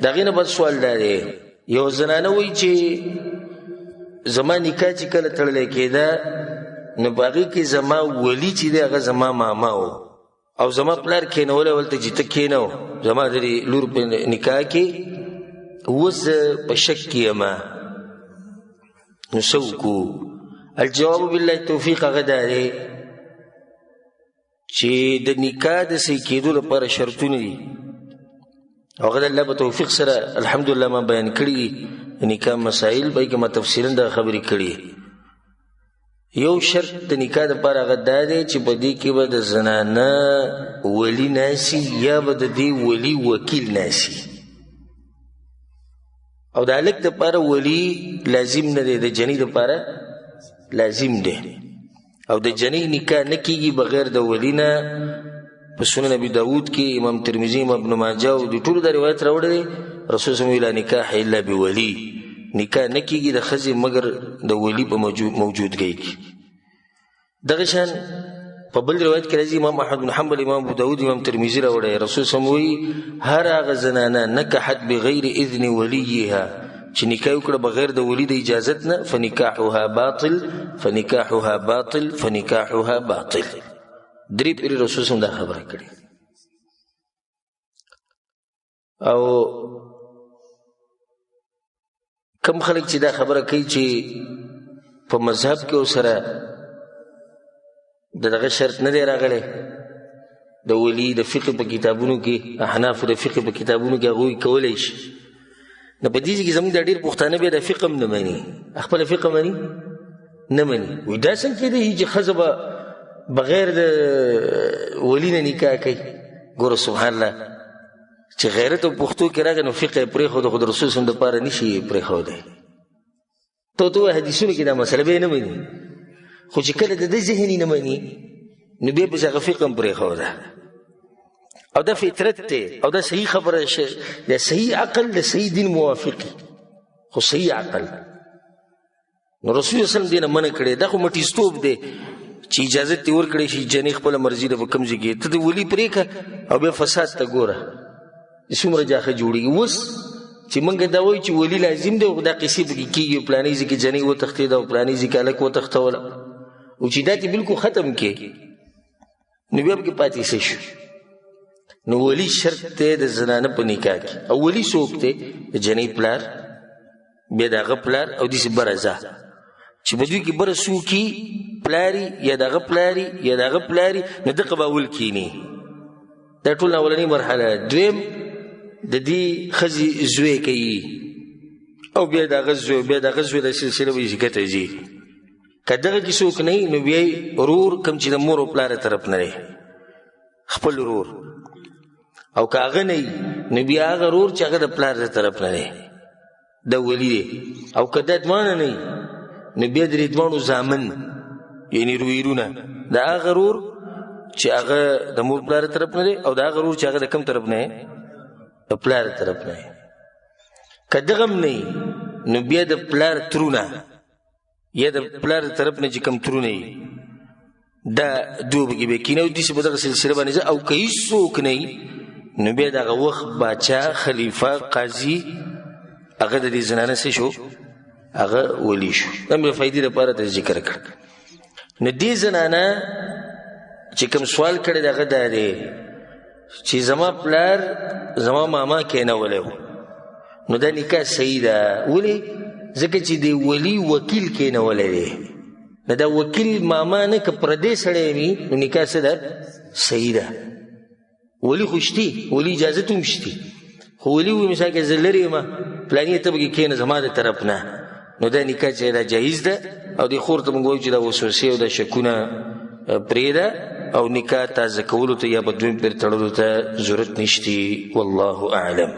د هغې نه بل سوال دا دی یو زنانه وایي چې زما نکاح چې کله تړلی کېده نو په هغې کې زما ولي چې دی هغه زما ماما و او زما پلار کېنولی ولته چې ته کېنو زما د لور په نکاح کې اوس په شک کې یمه نو څه وکړو الجواب بالله توفیق هغه دا دی چې د نکاح د صحیح کېدو لپاره شرطونه دي او هغه د الله په توفیق سره الحمدلله ما بیان کړي نکاح مسائل به کې ما تفصیلا دا خبرې کړي یو شرط د نکاح دپاره هغه دا دی چې په دې کې به د زنانه ولی ناسي یا به د دې ولی وکیل ناسي او د هلک دپاره ولی لازم نه دی د جنۍ دپاره لازم دی او د جنۍ نکاح نه کېږي بغیر د ولی نه په سنن ابي داود کې امام ترمذي امام ابن ماجه او د ټولو دا روایت راوړی دی رسول صلی الله لا نکاح الا بولی نکاح نه کېږي د ښځې مګر د ولی په موجودګۍ کې دغه شان په بل روایت کې راځي امام احمد بن حنبل امام ابو داود امام ترمذي راوړی رسول صلی الله وایي هر هغه زنانه نکحت بغیر اذن ولیها چې نکاح وکړه بغیر د ولی د اجازت نه فنکاحها باطل فنکاحها باطل فنکاحها باطل درې پیرې رسول صلی الله دا خبره کړې او کم خلک چې دا خبره کوي چې په مذهب کې سره دغه شرط نه دی راغلی د ولی د فقه په کتابونو کې احناف د فقه په کتابونو کې هغوی کولی شي نو په دې کې زموږ دا ډېر پښتانه بیا د فقه هم نه مني خپله فقه مني نه مني وایي دا څنګه کېدی چې ښځه به بغیر د ولی نه نکاح کوي ګوره سبحان الله چې غیرت او پښتو کې راغی نو فقه یې پرېښود خو د رسول صلی الله دپاره نشي پرېښودی ته وایې حدیثونو کې دا مسله به یې نه مني خو چې کله د دې ذهن یې نه مني نو بیا پسې هغه فقه هم پرېښوده او دا فطرت دی او دا صحیح خبره د صحیح عقل د صحیح دین موافقي خو صحیح عقل نو رسول صلی الله دې نه منع کړی دا خو مټیستوب دی چې اجازت دې ورکړی شي جنۍ خپله مرضي ده په کوم ځای کې ته د ولي پرېږه او بیا فساد ته ګوره څومره جاخه جوړېږي اوس چې موږ دا وایو چې ولی لازم دی دا قصې پکې کېږي پلاني ځای کې جنۍ وتښتېده او پلاني ځای کې هلک وتښتوله او چې دا دې بلکل ختم کې نو بیا پکې پاتې څه شو نو ولی شرط دی د زنانه په نکاح کې او ولی څوک دی د جنۍ پلار بیا د هغه پلار او داسې بره ځه چې په دوی کې بره څوکي پلاري یا د هغه پلاري یا د هغه پلاري نو دغه به اول کښېني دا ټول اولنۍ مرحله دویم د دې ښځې زوی کوي او بیا د هغه زوی بیا د هغه زوی د سلسله به یې ګټه ځي که دغه کې څوک نه وي نو بیا یې ورور کوم چې د مور او پلاره طرف نه دی خپل ورور او که هغه نه وي نو بیا هغه ورور چې هغه د پلار د طرف نه دی دا ولی دی او که دا دواړه نه وي نو بیا د دې دواړو زامن یعنې رویرونه د هغه ورور چې هغه د مور پلار طرف نه دی او د هغه ورور چې هغه د کوم طرف نه دی د پلار طرف نه که دغه هم نه نو بیا د پلار ترونه یا د پلار طرف نه چې کوم ترونه وي دا دوه پکې به کېني او داسې به دغه سلسله باندې ځه او که هېڅوک نه وي نو بیا دغه وخت باچا خلیفه قاضي هغه د دې زنانه څه شو هغه ولی شو دا مې فایدې لپاره ته ذکر کړ نو دې زنانه چې کوم سوال کړی د هغه دا دی چې زما پلار زما ماما کېنولی و نو دا نکاح صحیح ده ولې ځکه چې د ولی وکیل کېنولی دی نو دا وکیل ماما نه که پردی سړی وي نو نکاح څه ده صحیح ده ولی خو شتي ولی اجازت هم شتي خو ولی وي مثال کې زه لرې یم پلاني ته پکې کښېنه زما د طرف نه نو دا نکاح چې دا جایز ده او د خور ته موږ وایو چې دا وسوسې او دا شکونه پرېږده او نکاح تازه کولو ته یا به دویم پیر تړلو ته ضرورت نشتی والله اعلم